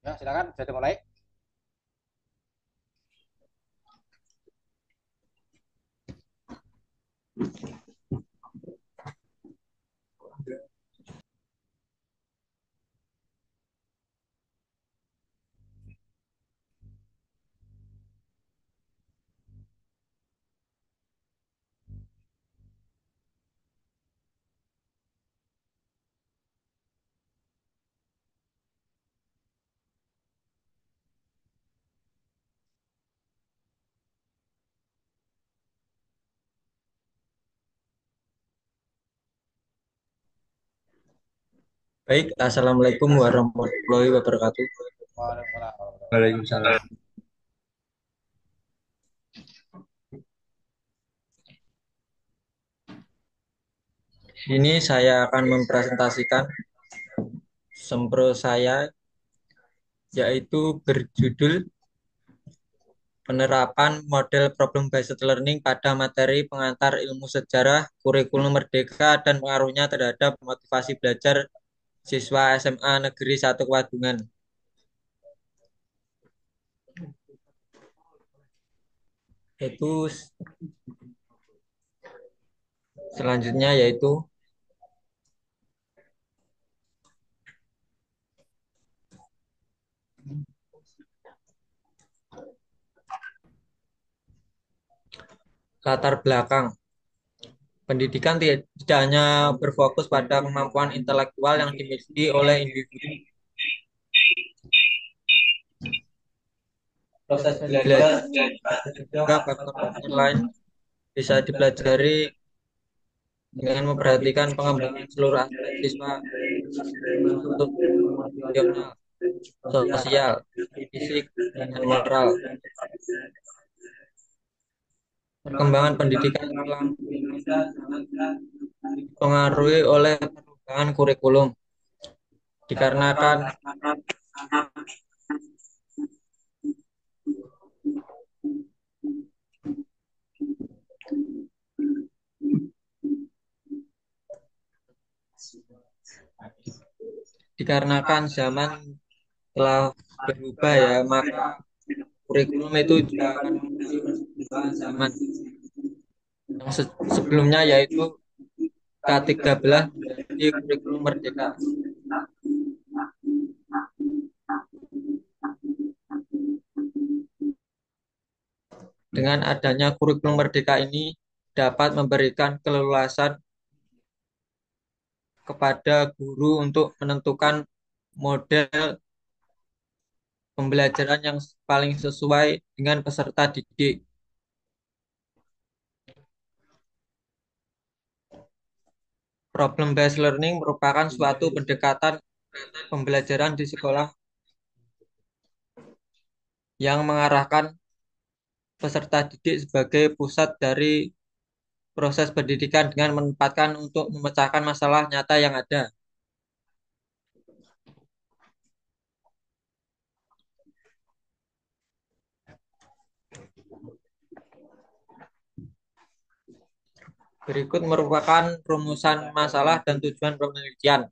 Ya, silakan bisa dimulai. Baik, Assalamualaikum warahmatullahi wabarakatuh. Waalaikumsalam. Waalaikumsalam. Ini saya akan mempresentasikan sempro saya, yaitu berjudul Penerapan Model Problem Based Learning pada Materi Pengantar Ilmu Sejarah Kurikulum Merdeka dan Pengaruhnya terhadap Motivasi Belajar Siswa SMA Negeri 1 Kewadungan. Itu selanjutnya yaitu latar belakang. Pendidikan tidak hanya berfokus pada kemampuan intelektual yang dimiliki oleh individu. Proses belajar juga faktor-faktor lain bisa dipelajari dengan memperhatikan pengembangan seluruh aspek siswa untuk emosional, sosial, fisik, dan moral. Perkembangan pendidikan Islam dipengaruhi oleh perubahan kurikulum dikarenakan zaman telah berubah ya, maka kurikulum itu juga akan mengikuti perkembangan zaman yang sebelumnya yaitu K13 menjadi kurikulum merdeka. Dengan adanya kurikulum merdeka ini dapat memberikan keleluasan kepada guru untuk menentukan model pembelajaran yang paling sesuai dengan peserta didik. Problem based learning merupakan suatu pendekatan pembelajaran di sekolah yang mengarahkan peserta didik sebagai pusat dari proses pendidikan dengan menempatkan untuk memecahkan masalah nyata yang ada. Berikut merupakan rumusan masalah dan tujuan penelitian.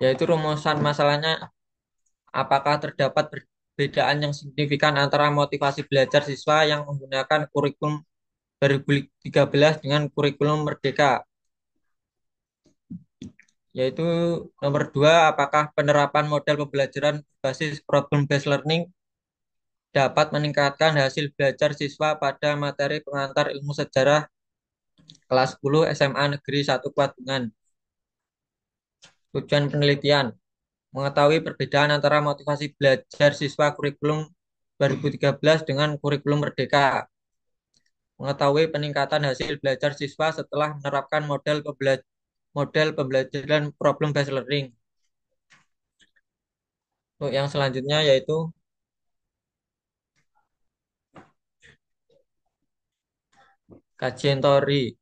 Yaitu rumusan masalahnya, apakah terdapat perbedaan yang signifikan antara motivasi belajar siswa yang menggunakan kurikulum 2013 dengan kurikulum merdeka. Yaitu nomor dua, apakah penerapan model pembelajaran berbasis problem based learning dapat meningkatkan hasil belajar siswa pada materi pengantar ilmu sejarah kelas 10 SMA Negeri 1 Kuadungan. Tujuan penelitian: mengetahui perbedaan antara motivasi belajar siswa kurikulum 2013 dengan kurikulum merdeka. Mengetahui peningkatan hasil belajar siswa setelah menerapkan model pembelajaran problem based learning. Untuk yang selanjutnya yaitu kajian teori.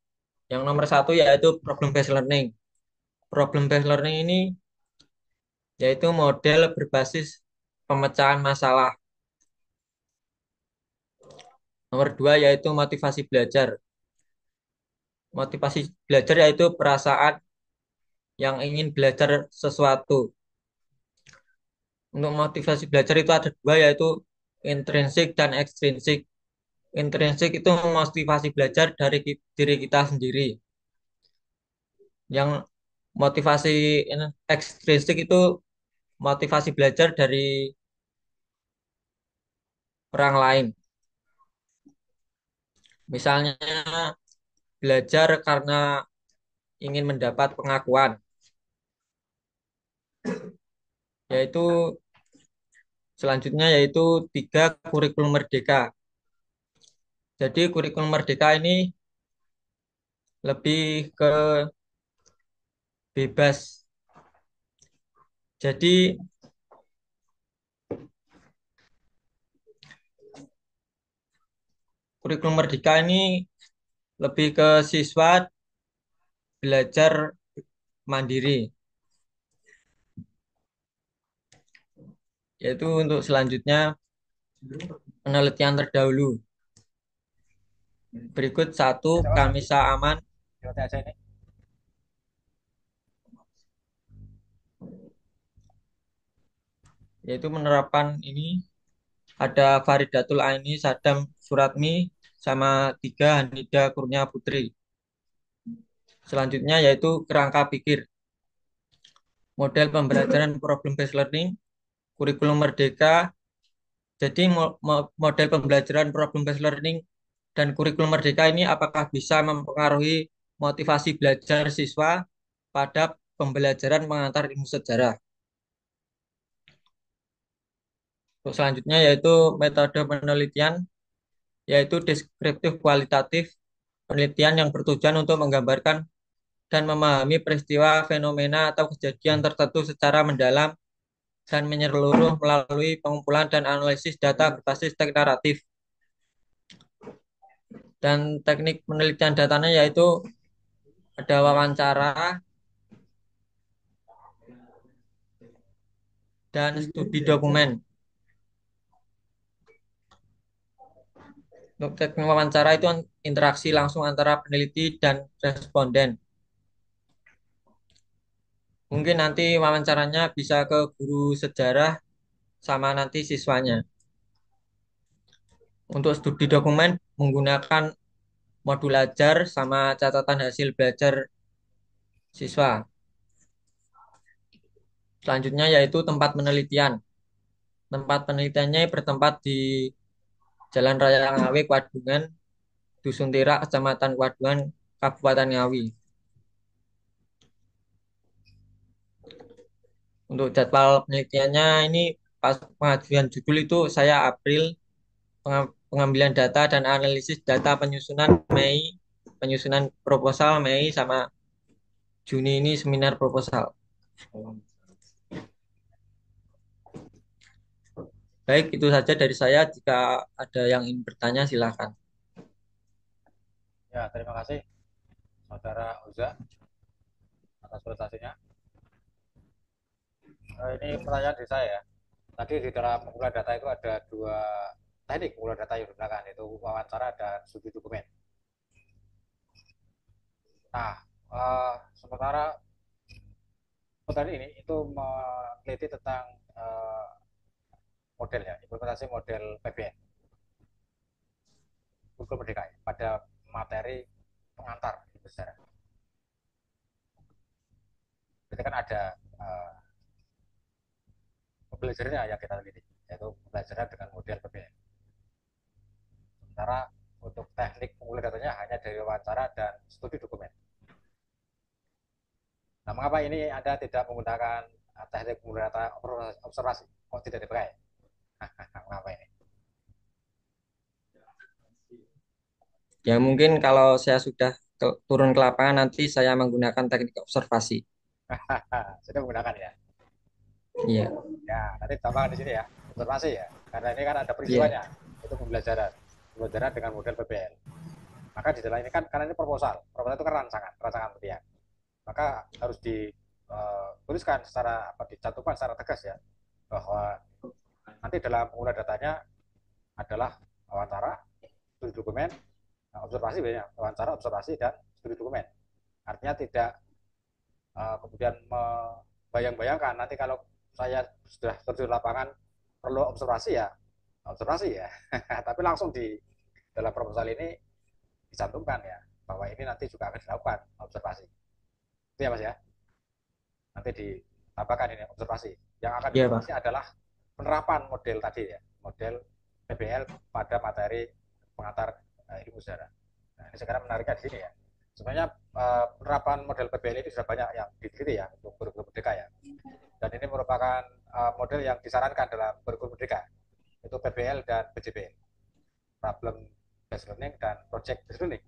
Yang nomor satu yaitu problem based learning. Problem based learning ini yaitu model berbasis pemecahan masalah. Nomor dua yaitu motivasi belajar. Motivasi belajar yaitu perasaan yang ingin belajar sesuatu. Untuk motivasi belajar itu ada dua yaitu intrinsik dan ekstrinsik. Intrinsik itu motivasi belajar dari diri kita sendiri. Yang motivasi ekstrinsik itu motivasi belajar dari orang lain. Misalnya belajar karena ingin mendapat pengakuan, yaitu selanjutnya yaitu tiga kurikulum merdeka. Jadi kurikulum merdeka ini lebih ke bebas. Jadi kurikulum merdeka ini lebih ke siswa belajar mandiri. Yaitu untuk selanjutnya penelitian terdahulu. Berikut satu Coba Kak, Kamisa Aman, coba aja ini. yaitu menerapkan ini ada Faridatul Aini, Sadam Suratmi, sama tiga Hanida Kurnia Putri. Selanjutnya yaitu kerangka pikir, model pembelajaran problem based learning, kurikulum merdeka. Jadi model pembelajaran problem based learning dan kurikulum merdeka ini apakah bisa mempengaruhi motivasi belajar siswa pada pembelajaran mengantar ilmu sejarah. Untuk selanjutnya yaitu metode penelitian, yaitu deskriptif kualitatif, penelitian yang bertujuan untuk menggambarkan dan memahami peristiwa, fenomena, atau kejadian tertentu secara mendalam dan menyeluruh melalui pengumpulan dan analisis data berbasis teknik naratif. Dan teknik penelitian datanya yaitu ada wawancara dan studi dokumen. Untuk teknik wawancara itu interaksi langsung antara peneliti dan responden. Mungkin nanti wawancaranya bisa ke guru sejarah sama nanti siswanya. Untuk studi dokumen menggunakan modul ajar sama catatan hasil belajar siswa. Selanjutnya yaitu tempat penelitian. Tempat penelitiannya bertempat di Jalan Raya Ngawi, Kwadungan, Dusun Tirak, Kecamatan Kwadungan, Kabupaten Ngawi. Untuk jadwal penelitiannya ini pas pengajuan judul itu saya April, pengambilan data dan analisis data penyusunan Mei, penyusunan proposal Mei, sama Juni ini seminar proposal. Baik, itu saja dari saya. Jika ada yang ingin bertanya, silakan. Ya, terima kasih Saudara Uza atas presentasinya. Ini pertanyaan dari saya ya. Tadi di dalam pengumpulan data itu ada dua teknik pengumpulan data yang digunakan, yaitu wawancara dan studi dokumen. Nah, sementara petani ini itu meneliti tentang model ya, implementasi model PBN, kurikulum merdeka ya, pada materi pengantar besar. Berarti kan ada pembelajarannya yang kita teliti, yaitu pembelajaran dengan model PBN. Sementara untuk teknik pengumpulan datanya hanya dari wawancara dan studi dokumen. Nah, mengapa ini Anda tidak menggunakan teknik pengumpulan data observasi? Kok tidak dipakai? Mengapa ini? Ya mungkin kalau saya sudah turun ke lapangan nanti saya menggunakan teknik observasi. Sudah menggunakan ya. Iya, Ya, nanti tambahkan di sini ya, observasi ya. Karena ini kan ada iya, peristiwanya, itu pembelajaran. Pembelajaran dengan model PBL. Maka di dalam ini kan, karena ini proposal. Proposal itu kan rancangan, rancangan penelitian. Maka harus dituliskan secara, apa, dicantumkan secara tegas ya, bahwa nanti dalam pengumpulan datanya adalah wawancara studi dokumen, observasi banyak, wawancara, observasi, dan studi dokumen. Artinya tidak kemudian membayang-bayangkan nanti kalau saya sudah terjun lapangan perlu observasi ya. Tapi langsung di dalam proposal ini dicantumkan ya bahwa ini nanti juga akan dilakukan observasi. Itu ya Mas ya. Nanti ditambahkan ini observasi. Yang akan Iya, Pak. diobservasi adalah penerapan model tadi ya, model PBL pada materi pengantar ilmu sejarah. Nah, ini sekarang menariknya di sini ya. Sebenarnya penerapan model PBL ini sudah banyak yang diteliti ya untuk kurikulum merdeka ya. Dan ini merupakan model yang disarankan dalam kurikulum merdeka, itu PBL dan PJBL, problem based learning dan project based learning.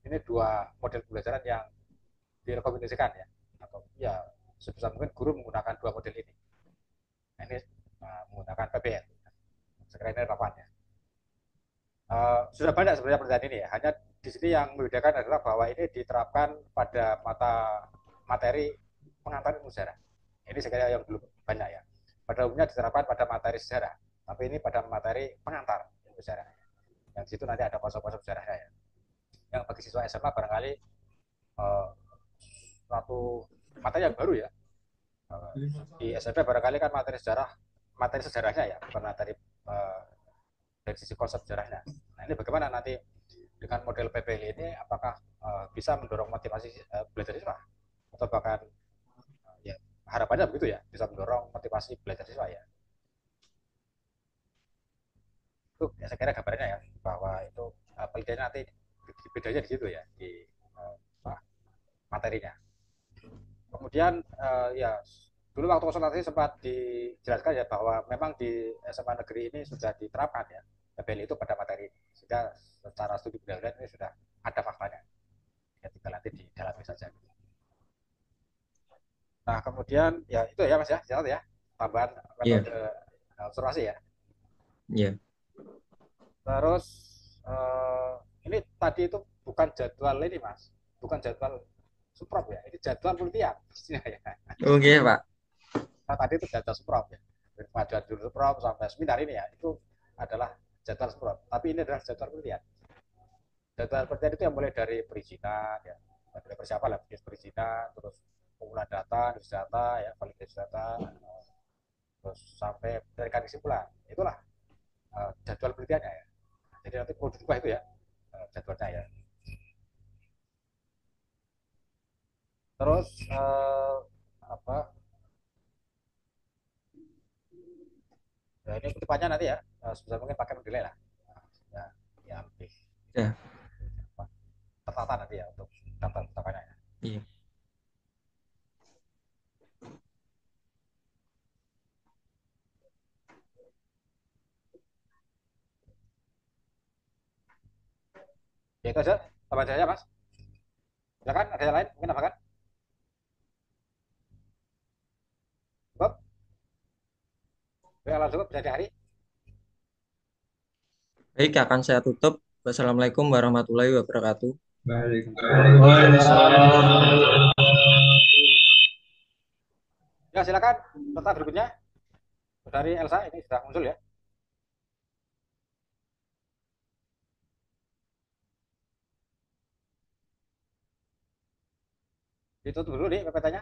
Ini dua model pembelajaran yang direkomendasikan ya, atau ya sebisa mungkin guru menggunakan dua model ini. Nah, ini menggunakan PBL. Sekarang ini relevan ya. Sudah banyak sebenarnya penelitian ini ya. Hanya di sini yang membedakan adalah bahwa ini diterapkan pada mata materi pengantar ilmu sejarah. Ini sekarang yang belum banyak ya. Pada umumnya diterapkan pada materi sejarah, tapi ini pada materi pengantar ilmu sejarah. Yang di situ nanti ada konsep-konsep sejarahnya ya. Yang bagi siswa SMA barangkali uh, suatu materi yang baru ya. Di SMP barangkali kan materi sejarahnya ya, bukan materi dari sisi konsep sejarahnya. Nah ini bagaimana nanti dengan model PPL ini, apakah bisa mendorong motivasi belajar siswa, atau bahkan ya harapannya begitu ya, bisa mendorong motivasi belajar siswa ya. Itu ya saya kira gambarnya ya, bahwa itu penelitiannya nanti bedanya di situ ya, di materinya. Kemudian ya dulu waktu konsultasi sempat dijelaskan ya bahwa memang di SMA negeri ini sudah diterapkan ya PBL itu pada materi ini, sehingga secara studi pendahuluan ini sudah ada faktanya, ya tinggal nanti didalami saja. Nah kemudian ya itu ya Mas ya, catat ya, tambahan Iya, metode observasi ya. iya. Terus ini tadi itu bukan jadwal ini Mas, bukan jadwal suprop ya, ini jadwal penelitian ya. Oke, Pak. Nah, tadi itu jadwal suprop ya, dari pengajuan judul suprop sampai seminar ini ya, itu adalah jadwal suprop, tapi ini adalah jadwal penelitian. Jadwal penelitian itu yang mulai dari perizinan ya, dari persiapan lah, perizinan, terus pengumpulan data ya, validasi data, terus sampai memberikan kesimpulan. Itulah jadwal penelitiannya ya. Jadi nanti perlu diubah itu ya, jadwalnya ya. Terus apa? Ya, ini kutipannya nanti ya, sebisa mungkin pakai mendelay lah. Nah, ya, ya lebih Ya, tertata nanti ya untuk daftar pustakanya ya. iya. Ya itu aja, tambah aja Mas. Silakan, ada yang lain mungkin apa kan? Cukup? Kalau cukup bisa di hari. Baik, akan saya tutup. Wassalamualaikum warahmatullahi wabarakatuh. Waalaikumsalam. Ya silakan, serta berikutnya dari Elsa ini sudah muncul ya. Ditutup dulu nih PPT-nya.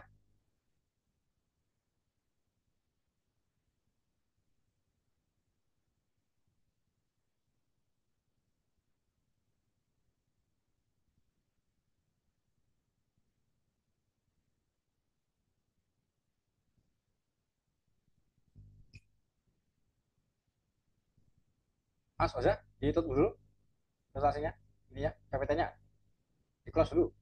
Mas, Oza, ditutup dulu presentasinya. Ini ya, PPT-nya. Di close dulu.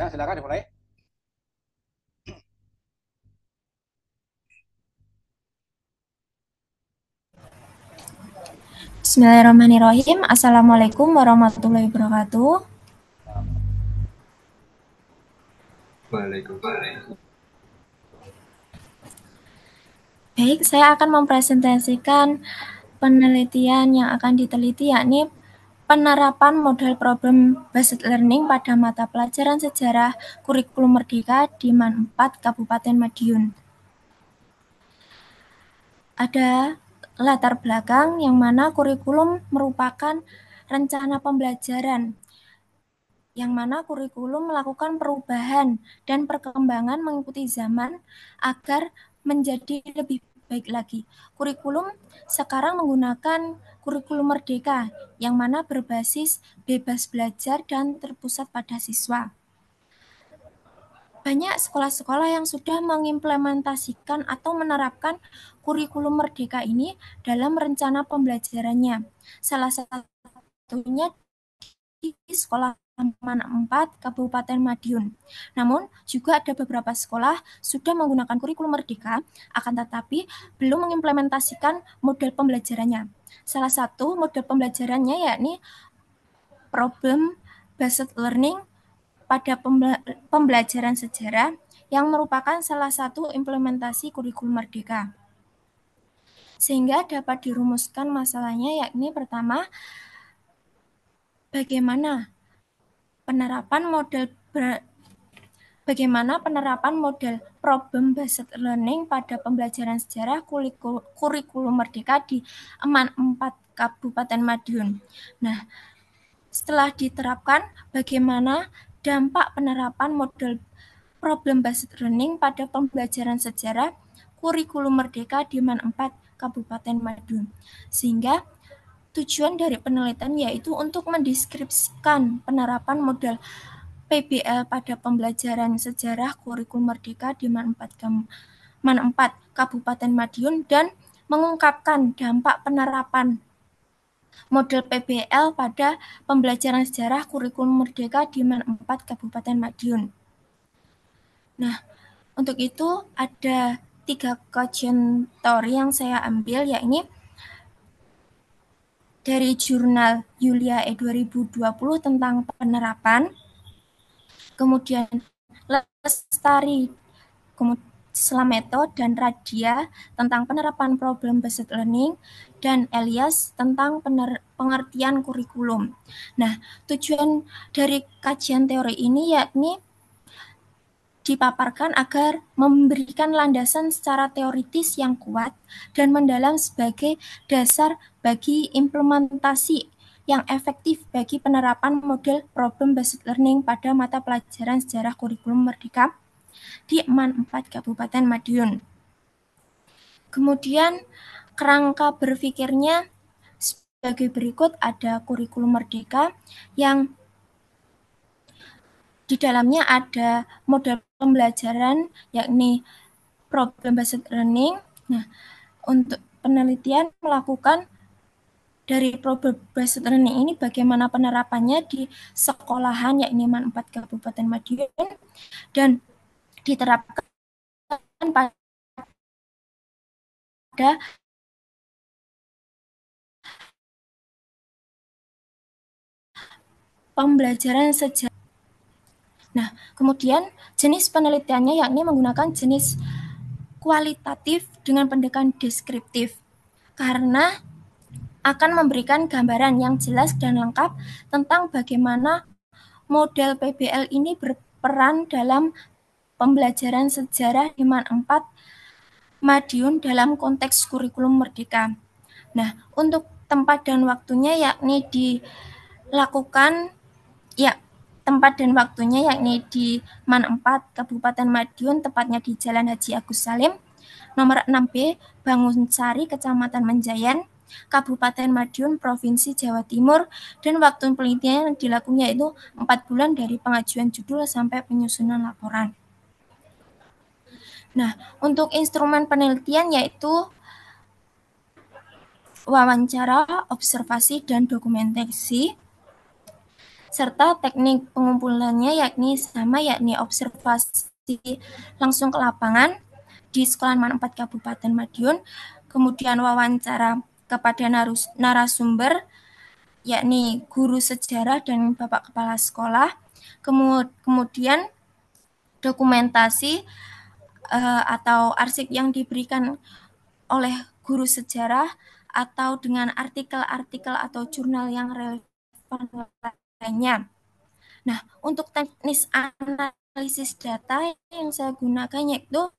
Ya, silakan dimulai. Bismillahirrahmanirrahim. Assalamualaikum warahmatullahi wabarakatuh. Waalaikumsalam. Baik, saya akan mempresentasikan penelitian yang akan diteliti, yakni penerapan model problem based learning pada mata pelajaran sejarah kurikulum merdeka di MAN 4 Kabupaten Madiun. Ada latar belakang yang mana kurikulum merupakan rencana pembelajaran yang mana kurikulum melakukan perubahan dan perkembangan mengikuti zaman agar menjadi lebih baik lagi. Kurikulum sekarang menggunakan kurikulum merdeka yang mana berbasis bebas belajar dan terpusat pada siswa. Banyak sekolah-sekolah yang sudah mengimplementasikan atau menerapkan kurikulum merdeka ini dalam rencana pembelajarannya. Salah satunya di sekolah MAN 4 Kabupaten Madiun. Namun, juga ada beberapa sekolah sudah menggunakan kurikulum merdeka, akan tetapi belum mengimplementasikan model pembelajarannya. Salah satu model pembelajarannya yakni problem based learning pada pembelajaran sejarah yang merupakan salah satu implementasi kurikulum merdeka. Sehingga dapat dirumuskan masalahnya yakni pertama, bagaimana penerapan model problem based learning pada pembelajaran sejarah kurikulum merdeka di MAN 4 Kabupaten Madiun. Nah, setelah diterapkan, bagaimana dampak penerapan model problem based learning pada pembelajaran sejarah kurikulum merdeka di MAN 4 Kabupaten Madiun. Sehingga tujuan dari penelitian yaitu untuk mendeskripsikan penerapan model PBL pada pembelajaran sejarah kurikulum merdeka di MAN 4 Kabupaten Madiun dan mengungkapkan dampak penerapan model PBL pada pembelajaran sejarah kurikulum merdeka di MAN 4 Kabupaten Madiun. Nah, untuk itu ada 3 kajian teori yang saya ambil, yakni dari jurnal Yulia E 2020 tentang penerapan, kemudian Lestari, Slameto dan Radia tentang penerapan problem based learning, dan Elias tentang pengertian kurikulum. Nah, tujuan dari kajian teori ini yakni dipaparkan agar memberikan landasan secara teoritis yang kuat dan mendalam sebagai dasar bagi implementasi yang efektif bagi penerapan model problem based learning pada mata pelajaran sejarah kurikulum merdeka di MAN 4 Kabupaten Madiun. Kemudian kerangka berpikirnya sebagai berikut, ada kurikulum merdeka yang di dalamnya ada model pembelajaran yakni problem based learning. Nah, untuk penelitian melakukan dari problem based learning ini bagaimana penerapannya di sekolahan yakni MAN 4 Kabupaten Madiun dan diterapkan pada pembelajaran sejarah. Nah, kemudian jenis penelitiannya yakni menggunakan jenis kualitatif dengan pendekatan deskriptif karena akan memberikan gambaran yang jelas dan lengkap tentang bagaimana model PBL ini berperan dalam pembelajaran sejarah di MAN 4 Madiun dalam konteks kurikulum merdeka. Nah, untuk tempat dan waktunya yakni dilakukan tempat dan waktunya yakni di MAN 4 Kabupaten Madiun, tepatnya di Jalan Haji Agus Salim, nomor 6B, Bangunsari, Kecamatan Menjayan, Kabupaten Madiun, Provinsi Jawa Timur, dan waktu penelitian yang dilakukan yaitu 4 bulan dari pengajuan judul sampai penyusunan laporan. Nah, untuk instrumen penelitian yaitu wawancara, observasi, dan dokumentasi. serta teknik pengumpulannya yakni observasi langsung ke lapangan di Sekolah Menengah 4 Kabupaten Madiun, kemudian wawancara kepada narasumber yakni guru sejarah dan Bapak Kepala Sekolah, kemudian dokumentasi atau arsip yang diberikan oleh guru sejarah atau dengan artikel-artikel atau jurnal yang relevan lainnya. Nah, untuk teknis analisis data yang saya gunakan yaitu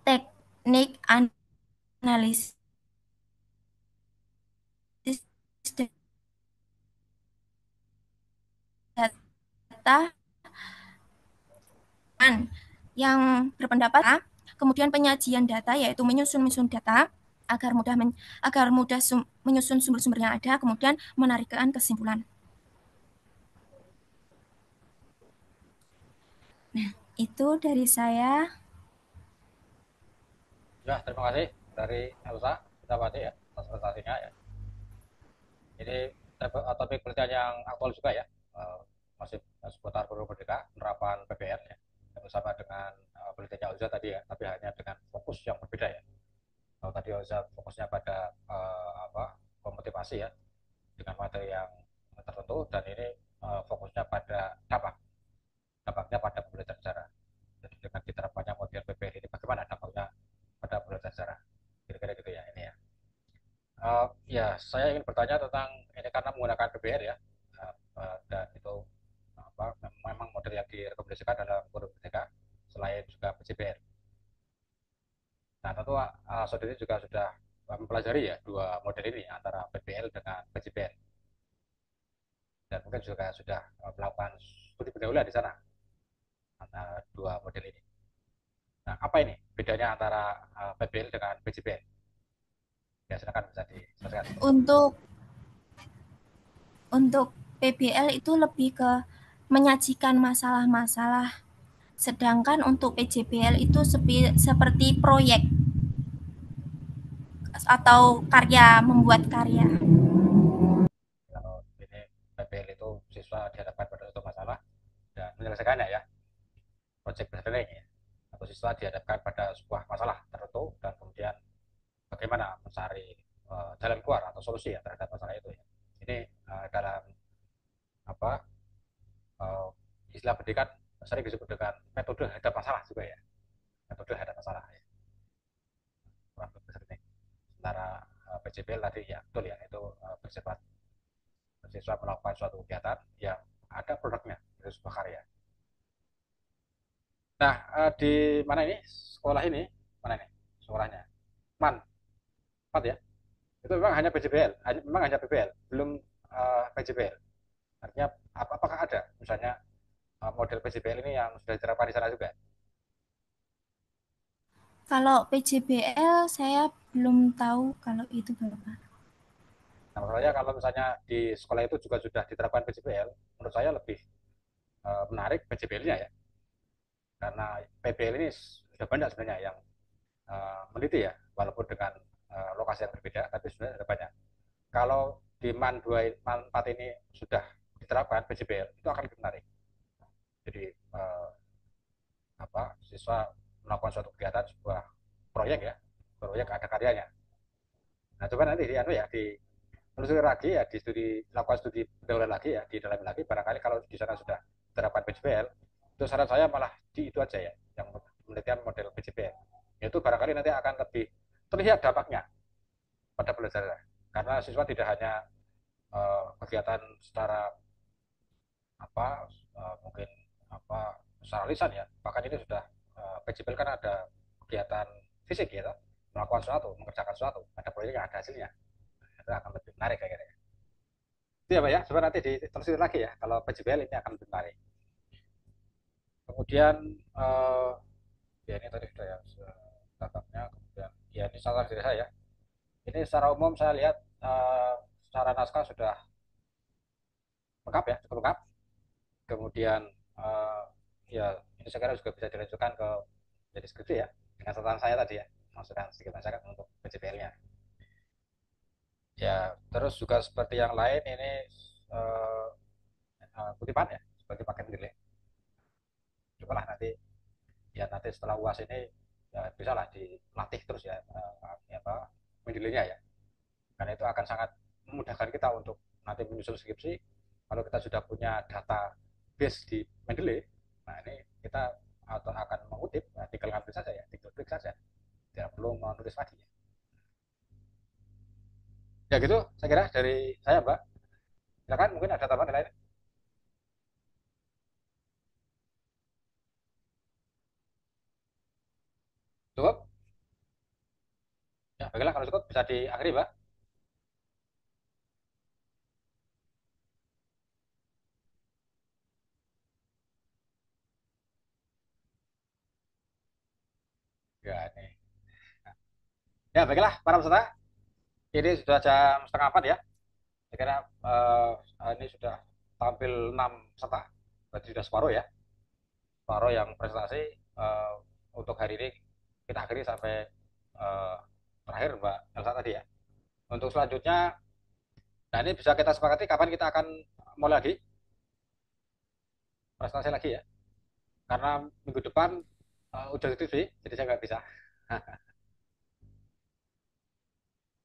teknik analisis data yang berpendapat, kemudian penyajian data yaitu menyusun data agar mudah menyusun sumber-sumber yang ada, kemudian menarikkan kesimpulan. Nah, itu dari saya. Ya, terima kasih dari Elsa Sitawati ya atas presentasinya ya. Ini topik penelitian yang aktual juga ya, masih seputar Guru Merdeka, penerapan PBL ya, bersama dengan penelitiannya Elsa tadi ya, tapi hanya dengan fokus yang berbeda ya. Kalau tadi Elsa fokusnya pada pemotivasi ya, dengan materi yang tertentu, dan ini fokusnya pada dampaknya pada pembelajaran sejarah. Jadi dengan diterapkannya model PBL ini bagaimana dampaknya pada pembelajaran sejarah, kira-kira gitu ya ini ya. Ya, saya ingin bertanya tentang ini karena menggunakan PBR ya, dan itu memang model yang direkomendasikan dalam Guru Merdeka selain juga PJBR. Nah, tentu saudari juga sudah mempelajari ya dua model ini antara PBL dengan PJBR, dan mungkin juga sudah melakukan studi pendahuluan di sana antara dua model ini. Nah, apa ini bedanya antara PBL dengan PJBR? Ya, silakan bisa dijelaskan. Untuk PBL itu lebih ke menyajikan masalah-masalah, sedangkan untuk PJBL itu seperti proyek atau membuat karya. Kalau ini PBL itu siswa dihadapkan pada suatu masalah dan menyelesaikannya ya, project based learning ya, atau siswa dihadapkan pada sebuah masalah tertentu dan kemudian bagaimana mencari jalan keluar atau solusi ya terhadap masalah itu ya. Ini dalam apa uh, istilah pendidikan sering disebut dengan metode hadap masalah juga ya, metode hadap masalah ya, kurang lebih seperti ini. Sementara PJBL tadi ya betul ya, itu bersifat siswa melakukan suatu kegiatan yang ada produknya, itu sebuah karya. Nah, di mana ini sekolah ini, mana ini sekolahnya, MAN 4 ya, itu memang hanya PJBL, memang hanya PBL, belum PJBL. Artinya apakah ada misalnya model PJBL ini yang sudah diterapkan di sana juga? Kalau PJBL saya belum tahu kalau itu Bapak. Nah, masalahnya kalau misalnya di sekolah itu juga sudah diterapkan PJBL, menurut saya lebih menarik PJBL-nya ya, karena PBL ini sudah banyak sebenarnya yang meneliti ya, walaupun dengan lokasi yang berbeda, tapi sebenarnya ada banyak. Kalau di MAN 2, MAN 4 ini sudah diterapkan PJBL, itu akan lebih menarik. Jadi siswa melakukan suatu kegiatan, sebuah proyek ya, proyek ada karyanya. Nah, coba nanti di ya di telusuri lagi ya, lakukan studi pendahuluan lagi ya, di dalam lagi, barangkali kalau di sana sudah diterapkan PJBL, itu saran saya malah di itu aja ya, yang penelitian model PJBL, yaitu barangkali nanti akan lebih terlihat dampaknya pada pelajaran, karena siswa tidak hanya kegiatan secara mungkin secara lisan ya, bahkan ini sudah PJBL kan ada kegiatan fisik ya, melakukan sesuatu, mengerjakan sesuatu, ada proyeknya, ada hasilnya, itu akan lebih menarik kayaknya. Itu ya Pak ya, coba nanti ditelusuri lagi ya, kalau PJBL ini akan lebih menarik. Kemudian ya ini tadi sudah ya, tatapnya. Kemudian ya ini salah dari saya. Ini secara umum saya lihat secara naskah sudah lengkap ya, cukup lengkap. Kemudian ya ini saya kira juga bisa dilanjutkan ke jadi skripsi ya. dengan catatan saya tadi ya, masukan sedikit masyarakat untuk PJBL-nya. Ya, terus juga seperti yang lain ini eh, kutipan ya, seperti paket nilai. Cobalah nanti ya nanti setelah UAS ini ya bisa lah dilatih terus ya, apa mendelainya ya, karena itu akan sangat memudahkan kita untuk nanti menyusun skripsi. Kalau kita sudah punya data base di Mendeley, nah ini kita atau akan mengutip, nah, tinggal ngambil saja ya, tinggal klik saja, tidak perlu menulis lagi ya. Gitu saya kira dari saya, Mbak. Silakan, mungkin ada tambahan lain. Cukup ya, baiklah kalau cukup bisa diakhiri, Mbak. Ya ini ya, baiklah para peserta, ini sudah jam setengah 4 ya. Saya kira ini sudah tampil 6 peserta, berarti sudah separuh ya, separuh yang presentasi. Untuk hari ini kita akhiri sampai uh, terakhir Mbak Elsa tadi ya. Untuk selanjutnya, nah ini bisa kita sepakati kapan kita akan mulai lagi presentasi lagi ya, karena minggu depan udah skripsi, jadi saya nggak bisa.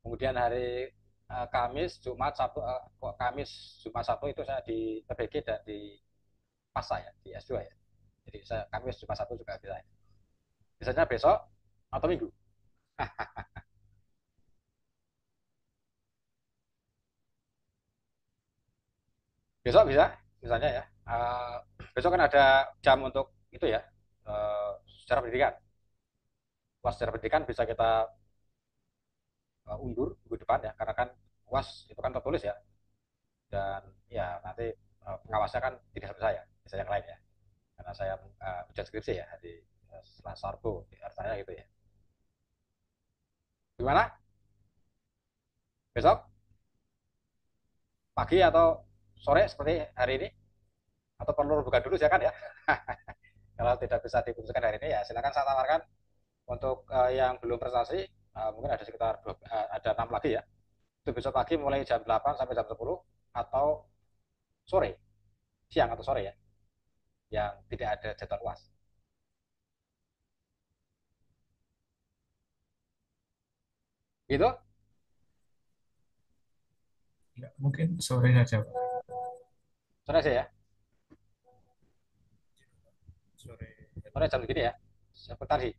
Kemudian hari Kamis, Jumat, Sabtu, Kamis, Jumat, Sabtu itu saya di PBG dan di PASA ya, di S2 ya. Jadi saya Kamis, Jumat, Sabtu juga bisa. Biasanya besok atau Minggu. Besok bisa, misalnya ya. Besok kan ada jam untuk itu ya, secara pendidikan. UAS secara pendidikan bisa kita undur minggu depan ya, karena kan UAS itu kan tertulis ya, dan ya nanti pengawasnya kan tidak seperti saya, bisa yang lain ya, karena saya ujian skripsi ya di setelah Sarbo di artinya gitu ya. Gimana besok pagi atau sore seperti hari ini, atau perlu buka dulu ya kan ya. Kalau tidak bisa diputuskan hari ini ya silakan saya tawarkan untuk yang belum prestasi, mungkin ada sekitar ada 6 lagi ya, itu besok pagi mulai jam 8 sampai jam 10, atau sore, siang atau sore ya, yang tidak ada jadwal UAS gitu. Ya, mungkin sore saja, Pak. Sore sih ya, Sore. sore jam segini ya, seperti tadi.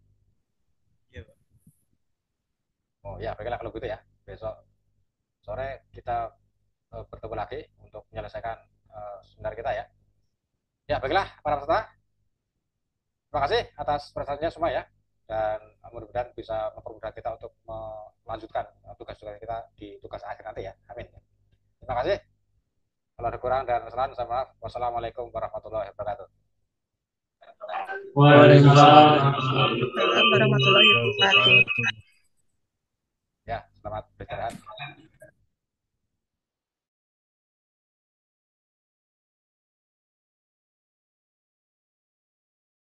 Iya, Pak. Oh ya, baiklah kalau gitu ya, besok sore kita bertemu lagi untuk menyelesaikan seminar kita ya. Ya baiklah para peserta, terima kasih atas prestasinya semua ya, dan mudah-mudahan bisa mempermudah kita untuk melanjutkan tugas-tugas kita di tugas akhir nanti ya. Amin. Terima kasih. Kalau ada kurang dan kesalahan, saya maaf. Wassalamualaikum warahmatullahi wabarakatuh. Waalaikumsalam warahmatullahi wabarakatuh. Ya, selamat beristirahat.